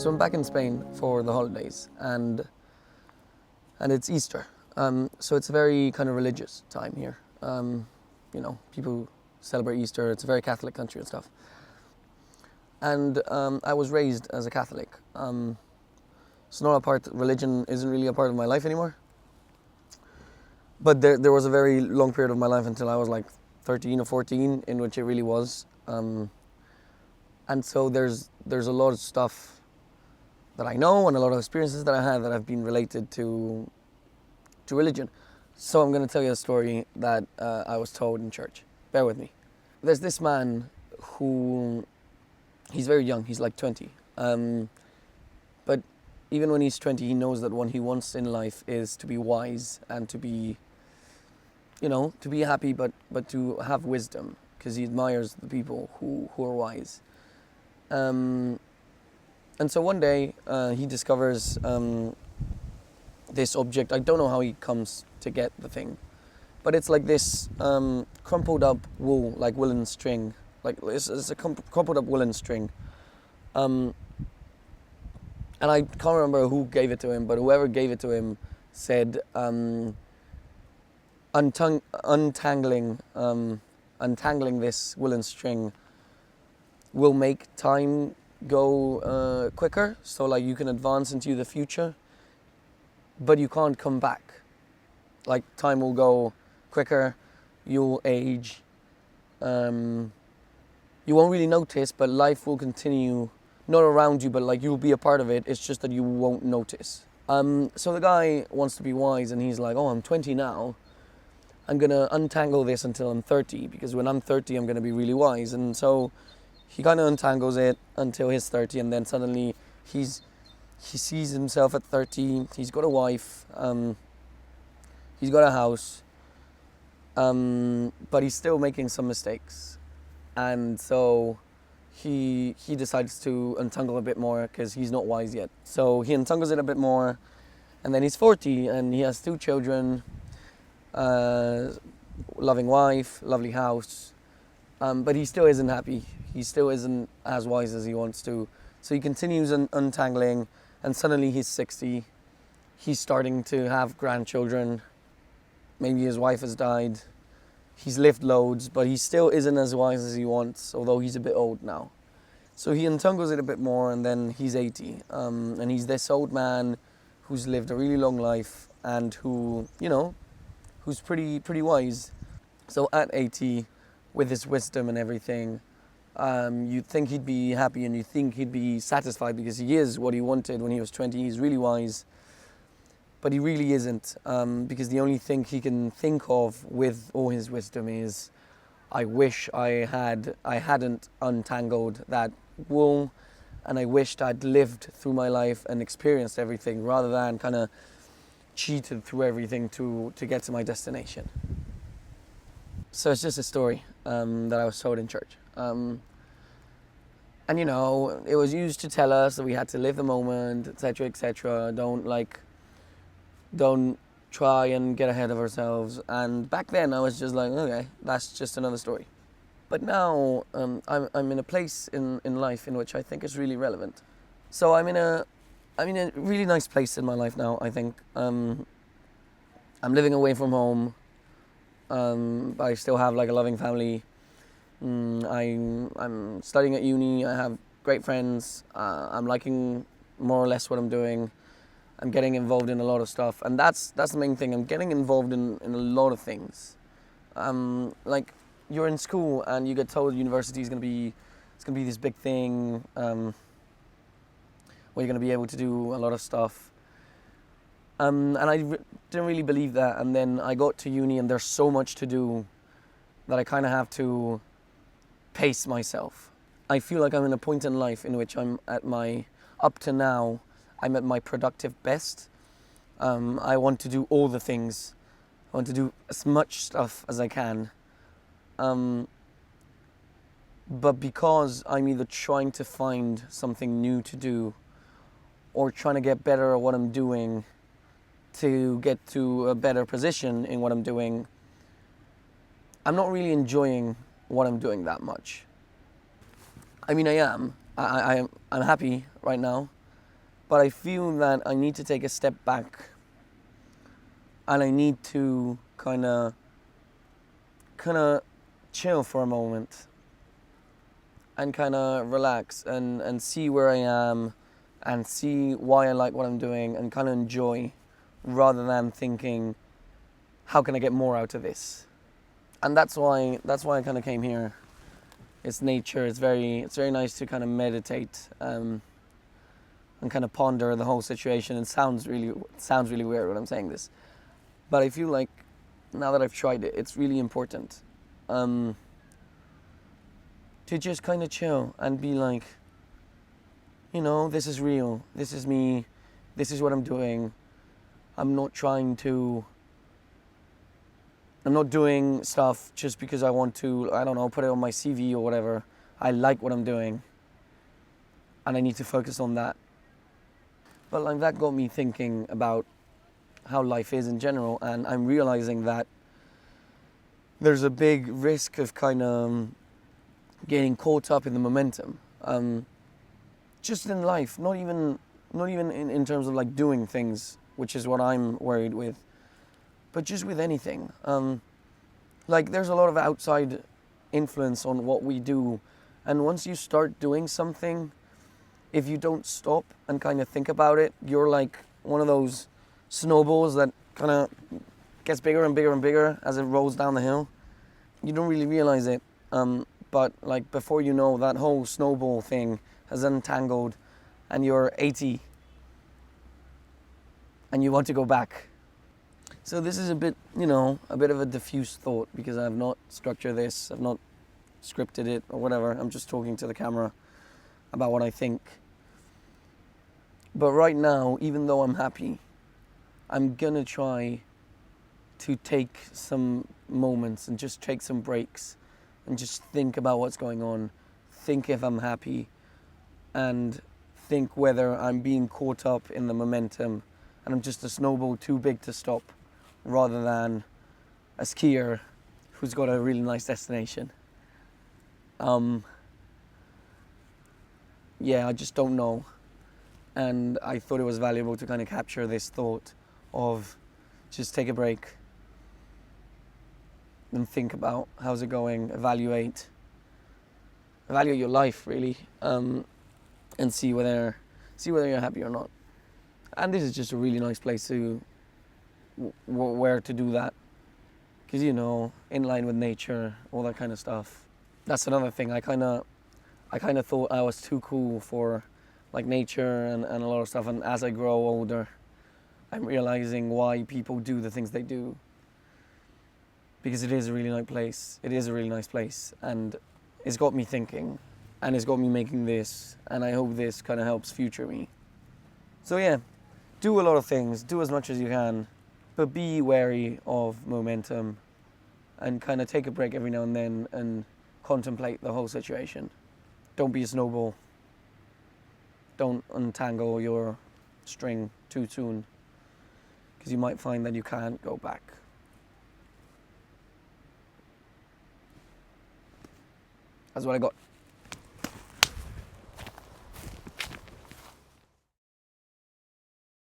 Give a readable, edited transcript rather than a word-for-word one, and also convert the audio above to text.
So I'm back in Spain for the holidays, and it's Easter. So it's a very kind of religious time here. People celebrate Easter. It's a very Catholic country and stuff. And I was raised as a Catholic. It's not a part. Religion isn't really a part of my life anymore. But there was a very long period of my life until I was like 13 or 14 in which it really was. And so there's a lot of stuff that I know and a lot of experiences that I had that have been related to religion. So I'm going to tell you a story that I was told in church. Bear with me. There's this man who, he's very young, he's like 20. But even when he's 20, he knows that what he wants in life is to be wise and to be, to be happy, but to have wisdom, because he admires the people who are wise. And so one day he discovers this object. I don't know how he comes to get the thing, but it's like this crumpled up wool, like woolen string. Like it's a crumpled up woolen string. And I can't remember who gave it to him, but whoever gave it to him said untangling this woolen string will make time go quicker, so like you can advance into the future, but you can't come back. Like time will go quicker, you'll age, you won't really notice, but life will continue, not around you, but like you'll be a part of it. It's just that you won't notice. So the guy wants to be wise, and he's like, oh, I'm 20 now, I'm gonna untangle this until I'm 30, because when I'm 30 I'm gonna be really wise. And so he kind of untangles it until he's 30, and then suddenly he sees himself at 30. He's got a wife, he's got a house, but he's still making some mistakes. And so he decides to untangle a bit more because he's not wise yet. So he untangles it a bit more, and then he's 40 and he has 2 children, loving wife, lovely house, but he still isn't happy. He still isn't as wise as he wants to. So he continues untangling, and suddenly he's 60. He's starting to have grandchildren. Maybe his wife has died. He's lived loads, but he still isn't as wise as he wants, although he's a bit old now. So he untangles it a bit more, and then he's 80. And he's this old man who's lived a really long life and who, who's pretty wise. So at 80, with his wisdom and everything, you'd think he'd be happy and you'd think he'd be satisfied because he is what he wanted when he was 20. He's really wise. But he really isn't, because the only thing he can think of with all his wisdom is, I wish I hadn't untangled that wool, and I wished I'd lived through my life and experienced everything rather than kind of cheated through everything to get to my destination. So it's just a story that I was told in church. And it was used to tell us that we had to live the moment, etc., etc. Don't try and get ahead of ourselves. And back then I was just like, okay, that's just another story. But now I'm in a place in life in which I think is really relevant. So I'm in a really nice place in my life now, I think. I'm living away from home, but I still have like a loving family. I'm studying at uni. I have great friends. I'm liking more or less what I'm doing. I'm getting involved in a lot of stuff, and that's the main thing. I'm getting involved in a lot of things. Like you're in school and you get told university is gonna be this big thing where you're gonna be able to do a lot of stuff. And I didn't really believe that. And then I got to uni and there's so much to do that I kind of have to pace myself. I feel like I'm in a point in life in which up to now, I'm at my productive best. I want to do all the things. I want to do as much stuff as I can. But because I'm either trying to find something new to do or trying to get better at what I'm doing to get to a better position in what I'm doing, I'm not really enjoying what I'm doing that much. I mean, I am. I'm happy right now. But I feel that I need to take a step back, and I need to kind of chill for a moment and kind of relax and see where I am and see why I like what I'm doing and kind of enjoy, rather than thinking, how can I get more out of this? And that's why I kind of came here. It's nature. It's very nice to kind of meditate and kind of ponder the whole situation. It sounds really weird when I'm saying this, but I feel like now that I've tried it, it's really important to just kind of chill and be like, this is real. This is me. This is what I'm doing. I'm not doing stuff just because I want to, I don't know, put it on my CV or whatever. I like what I'm doing, and I need to focus on that. But like, that got me thinking about how life is in general, and I'm realizing that there's a big risk of kind of getting caught up in the momentum. Just in life, not even in terms of like doing things, which is what I'm worried with, but just with anything. Like, there's a lot of outside influence on what we do, and once you start doing something, if you don't stop and kind of think about it, you're like one of those snowballs that kind of gets bigger and bigger and bigger as it rolls down the hill. You don't really realize it, but like, before you know, that whole snowball thing has untangled and you're 80 and you want to go back. So this is a bit of a diffuse thought, because I've not structured this, I've not scripted it or whatever. I'm just talking to the camera about what I think. But right now, even though I'm happy, I'm gonna try to take some moments and just take some breaks and just think about what's going on, think if I'm happy, and think whether I'm being caught up in the momentum and I'm just a snowball too big to stop, rather than a skier who's got a really nice destination. I just don't know. And I thought it was valuable to kind of capture this thought of just take a break and think about how's it going, evaluate your life, really, and see whether you're happy or not. And this is just a really nice place to where to do that, because in line with nature, all that kind of stuff. That's another thing. I kind of thought I was too cool for like nature and a lot of stuff, and as I grow older, I'm realizing why people do the things they do, because it is a really nice place. It is a really nice place, and it's got me thinking, and it's got me making this, and I hope this kind of helps future me. So yeah, do a lot of things, do as much as you can, but be wary of momentum and kind of take a break every now and then and contemplate the whole situation. Don't be a snowball. Don't untangle your string too soon, because you might find that you can't go back. That's what I got.